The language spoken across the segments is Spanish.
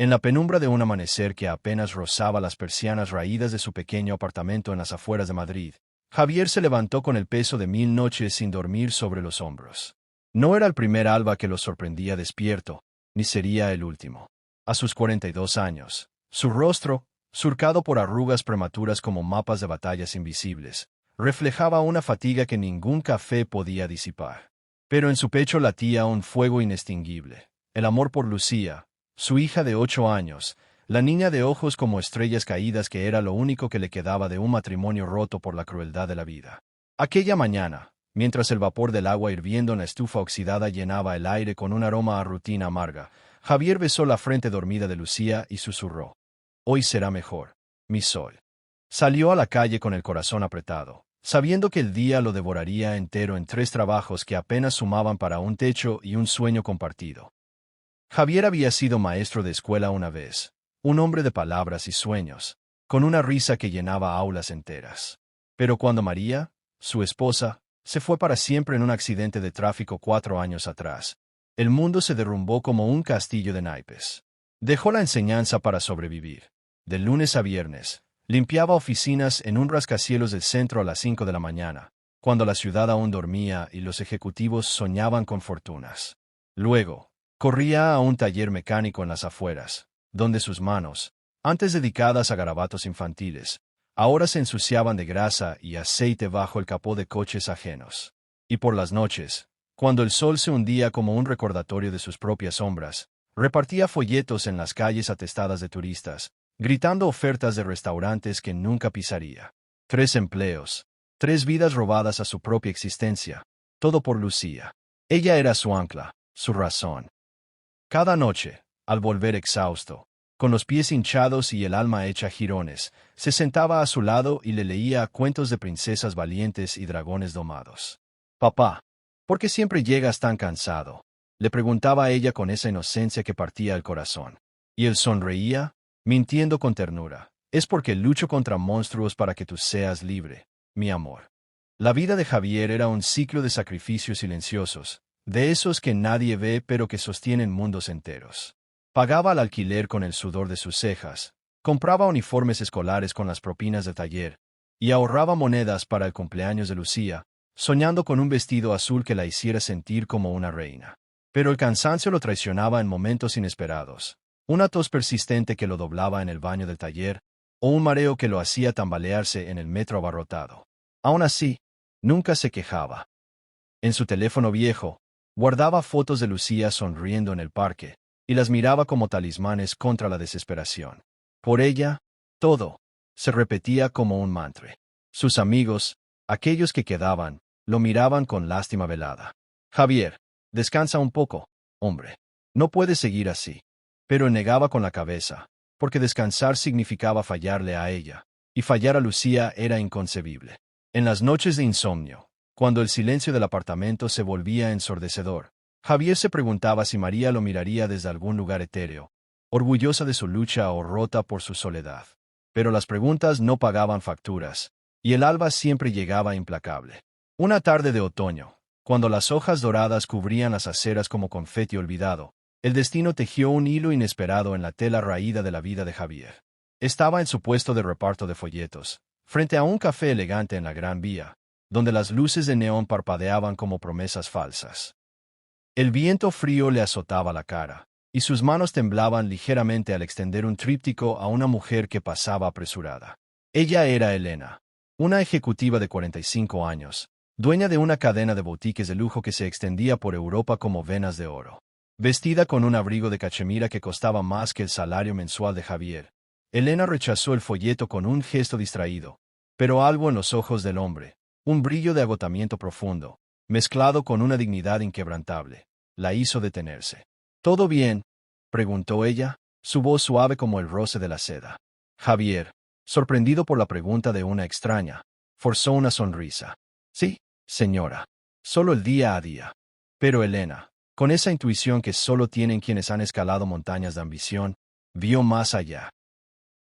En la penumbra de un amanecer que apenas rozaba las persianas raídas de su pequeño apartamento en las afueras de Madrid, Javier se levantó con el peso de 1000 noches sin dormir sobre los hombros. No era el primer alba que lo sorprendía despierto, ni sería el último. A sus 42 años, su rostro, surcado por arrugas prematuras como mapas de batallas invisibles, reflejaba una fatiga que ningún café podía disipar. Pero en su pecho latía un fuego inextinguible, el amor por Lucía, su hija de 8 años, la niña de ojos como estrellas caídas que era lo único que le quedaba de un matrimonio roto por la crueldad de la vida. Aquella mañana, mientras el vapor del agua hirviendo en la estufa oxidada llenaba el aire con un aroma a rutina amarga, Javier besó la frente dormida de Lucía y susurró: «Hoy será mejor, mi sol». Salió a la calle con el corazón apretado, sabiendo que el día lo devoraría entero en 3 trabajos que apenas sumaban para un techo y un sueño compartido. Javier había sido maestro de escuela una vez, un hombre de palabras y sueños, con una risa que llenaba aulas enteras. Pero cuando María, su esposa, se fue para siempre en un accidente de tráfico 4 años atrás, el mundo se derrumbó como un castillo de naipes. Dejó la enseñanza para sobrevivir. De lunes a viernes, limpiaba oficinas en un rascacielos del centro a las 5 de la mañana, cuando la ciudad aún dormía y los ejecutivos soñaban con fortunas. Luego, corría a un taller mecánico en las afueras, donde sus manos, antes dedicadas a garabatos infantiles, ahora se ensuciaban de grasa y aceite bajo el capó de coches ajenos. Y por las noches, cuando el sol se hundía como un recordatorio de sus propias sombras, repartía folletos en las calles atestadas de turistas, gritando ofertas de restaurantes que nunca pisaría. 3 empleos, 3 vidas robadas a su propia existencia, todo por Lucía. Ella era su ancla, su razón. Cada noche, al volver exhausto, con los pies hinchados y el alma hecha jirones, se sentaba a su lado y le leía cuentos de princesas valientes y dragones domados. «Papá, ¿por qué siempre llegas tan cansado?», le preguntaba a ella con esa inocencia que partía el corazón. Y él sonreía, mintiendo con ternura: «Es porque lucho contra monstruos para que tú seas libre, mi amor». La vida de Javier era un ciclo de sacrificios silenciosos, de esos que nadie ve pero que sostienen mundos enteros. Pagaba el alquiler con el sudor de sus cejas, compraba uniformes escolares con las propinas de taller, y ahorraba monedas para el cumpleaños de Lucía, soñando con un vestido azul que la hiciera sentir como una reina. Pero el cansancio lo traicionaba en momentos inesperados, una tos persistente que lo doblaba en el baño del taller, o un mareo que lo hacía tambalearse en el metro abarrotado. Aún así, nunca se quejaba. En su teléfono viejo, guardaba fotos de Lucía sonriendo en el parque, y las miraba como talismanes contra la desesperación. Por ella, todo se repetía como un mantra. Sus amigos, aquellos que quedaban, lo miraban con lástima velada. «Javier, descansa un poco, hombre. No puedes seguir así». Pero negaba con la cabeza, porque descansar significaba fallarle a ella, y fallar a Lucía era inconcebible. En las noches de insomnio, cuando el silencio del apartamento se volvía ensordecedor, Javier se preguntaba si María lo miraría desde algún lugar etéreo, orgullosa de su lucha o rota por su soledad. Pero las preguntas no pagaban facturas, y el alba siempre llegaba implacable. Una tarde de otoño, cuando las hojas doradas cubrían las aceras como confeti olvidado, el destino tejió un hilo inesperado en la tela raída de la vida de Javier. Estaba en su puesto de reparto de folletos, frente a un café elegante en la Gran Vía, donde las luces de neón parpadeaban como promesas falsas. El viento frío le azotaba la cara, y sus manos temblaban ligeramente al extender un tríptico a una mujer que pasaba apresurada. Ella era Elena, una ejecutiva de 45 años, dueña de una cadena de boutiques de lujo que se extendía por Europa como venas de oro. Vestida con un abrigo de cachemira que costaba más que el salario mensual de Javier, Elena rechazó el folleto con un gesto distraído, pero algo en los ojos del hombre, un brillo de agotamiento profundo, mezclado con una dignidad inquebrantable, la hizo detenerse. «¿Todo bien?», preguntó ella, su voz suave como el roce de la seda. Javier, sorprendido por la pregunta de una extraña, forzó una sonrisa. «Sí, señora. Solo el día a día». Pero Elena, con esa intuición que solo tienen quienes han escalado montañas de ambición, vio más allá.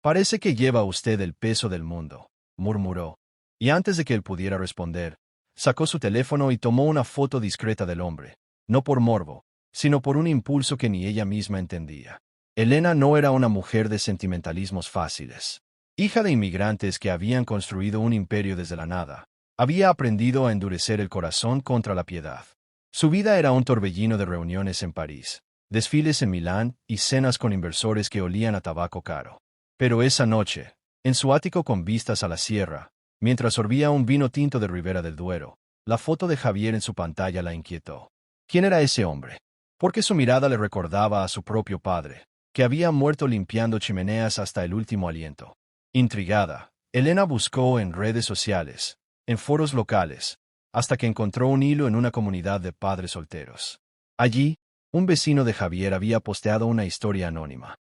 «Parece que lleva usted el peso del mundo», murmuró, y antes de que él pudiera responder, sacó su teléfono y tomó una foto discreta del hombre, no por morbo, sino por un impulso que ni ella misma entendía. Elena no era una mujer de sentimentalismos fáciles. Hija de inmigrantes que habían construido un imperio desde la nada, había aprendido a endurecer el corazón contra la piedad. Su vida era un torbellino de reuniones en París, desfiles en Milán y cenas con inversores que olían a tabaco caro. Pero esa noche, en su ático con vistas a la sierra, mientras sorbía un vino tinto de Ribera del Duero, la foto de Javier en su pantalla la inquietó. ¿Quién era ese hombre? Porque su mirada le recordaba a su propio padre, que había muerto limpiando chimeneas hasta el último aliento. Intrigada, Elena buscó en redes sociales, en foros locales, hasta que encontró un hilo en una comunidad de padres solteros. Allí, un vecino de Javier había posteado una historia anónima.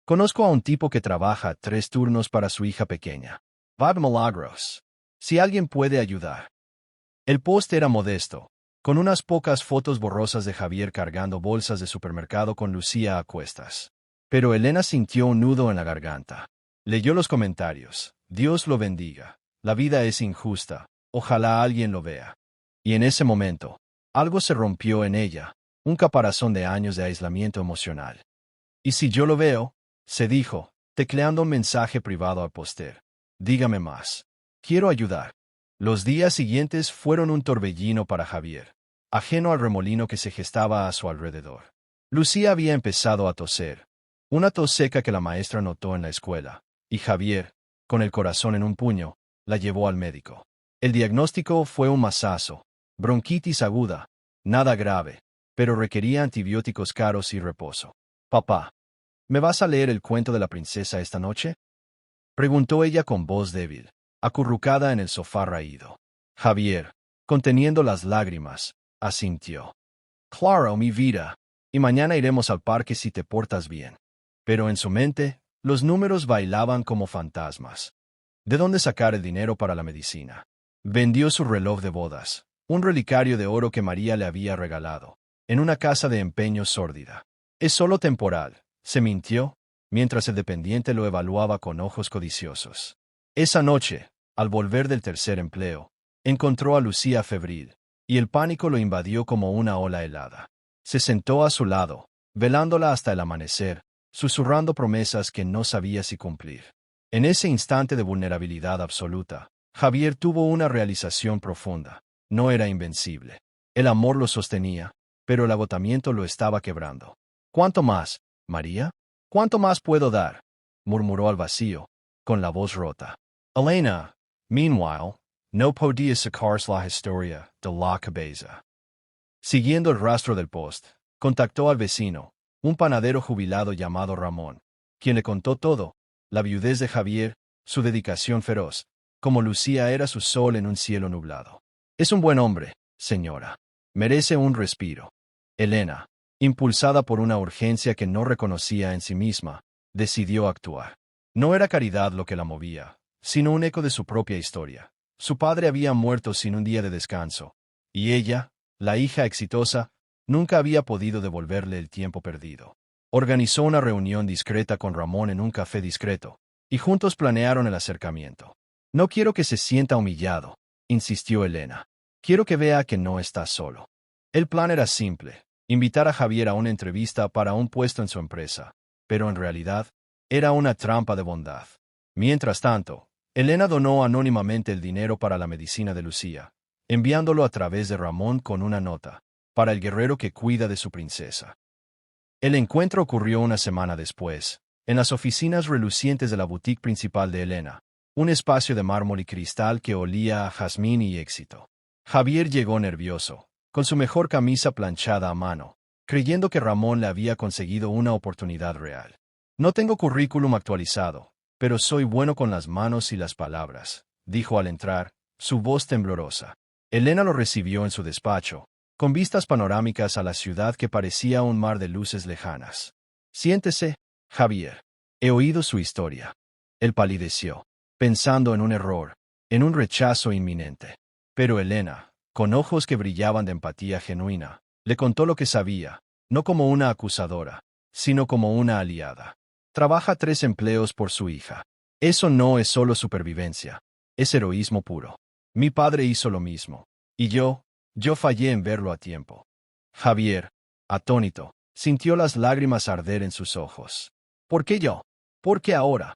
Conozco a un tipo que trabaja 3 turnos para su hija pequeña. Bob Milagros. Si alguien puede ayudar. El post era modesto, con unas pocas fotos borrosas de Javier cargando bolsas de supermercado con Lucía a cuestas. Pero Elena sintió un nudo en la garganta. Leyó los comentarios. Dios lo bendiga. La vida es injusta. Ojalá alguien lo vea. Y en ese momento, algo se rompió en ella, un caparazón de años de aislamiento emocional. ¿Y si yo lo veo? Se dijo, tecleando un mensaje privado al póster. Dígame más. Quiero ayudar. Los días siguientes fueron un torbellino para Javier, ajeno al remolino que se gestaba a su alrededor. Lucía había empezado a toser, una tos seca que la maestra notó en la escuela, y Javier, con el corazón en un puño, la llevó al médico. El diagnóstico fue un masazo, bronquitis aguda, nada grave, pero requería antibióticos caros y reposo. Papá, ¿me vas a leer el cuento de la princesa esta noche? Preguntó ella con voz débil, acurrucada en el sofá raído. Javier, conteniendo las lágrimas, asintió. Claro, mi vida. Y mañana iremos al parque si te portas bien. Pero en su mente, los números bailaban como fantasmas. ¿De dónde sacar el dinero para la medicina? Vendió su reloj de bodas, un relicario de oro que María le había regalado, en una casa de empeño sórdida. Es solo temporal, se mintió, mientras el dependiente lo evaluaba con ojos codiciosos. Esa noche, al volver del tercer empleo, encontró a Lucía febril, y el pánico lo invadió como una ola helada. Se sentó a su lado, velándola hasta el amanecer, susurrando promesas que no sabía si cumplir. En ese instante de vulnerabilidad absoluta, Javier tuvo una realización profunda. No era invencible. El amor lo sostenía, pero el agotamiento lo estaba quebrando. ¿Cuánto más, María? ¿Cuánto más puedo dar? Murmuró al vacío, con la voz rota. Elena, meanwhile, no podía sacarse la historia de la cabeza. Siguiendo el rastro del post, contactó al vecino, un panadero jubilado llamado Ramón, quien le contó todo, la viudez de Javier, su dedicación feroz, como Lucía era su sol en un cielo nublado. Es un buen hombre, señora. Merece un respiro. Elena, impulsada por una urgencia que no reconocía en sí misma, decidió actuar. No era caridad lo que la movía, sino un eco de su propia historia. Su padre había muerto sin un día de descanso, y ella, la hija exitosa, nunca había podido devolverle el tiempo perdido. Organizó una reunión discreta con Ramón en un café discreto, y juntos planearon el acercamiento. No quiero que se sienta humillado, insistió Elena. Quiero que vea que no está solo. El plan era simple, invitar a Javier a una entrevista para un puesto en su empresa, pero en realidad, era una trampa de bondad. Mientras tanto, Elena donó anónimamente el dinero para la medicina de Lucía, enviándolo a través de Ramón con una nota, para el guerrero que cuida de su princesa. El encuentro ocurrió una semana después, en las oficinas relucientes de la boutique principal de Elena, un espacio de mármol y cristal que olía a jazmín y éxito. Javier llegó nervioso, con su mejor camisa planchada a mano, creyendo que Ramón le había conseguido una oportunidad real. No tengo currículum actualizado, pero soy bueno con las manos y las palabras, dijo al entrar, su voz temblorosa. Elena lo recibió en su despacho, con vistas panorámicas a la ciudad que parecía un mar de luces lejanas. Siéntese, Javier. He oído su historia. Él palideció, pensando en un error, en un rechazo inminente. Pero Elena, con ojos que brillaban de empatía genuina, le contó lo que sabía, no como una acusadora, sino como una aliada. Trabaja 3 empleos por su hija. Eso no es solo supervivencia, es heroísmo puro. Mi padre hizo lo mismo. Y yo fallé en verlo a tiempo. Javier, atónito, Sintió las lágrimas arder en sus ojos. ¿Por qué yo? ¿Por qué ahora?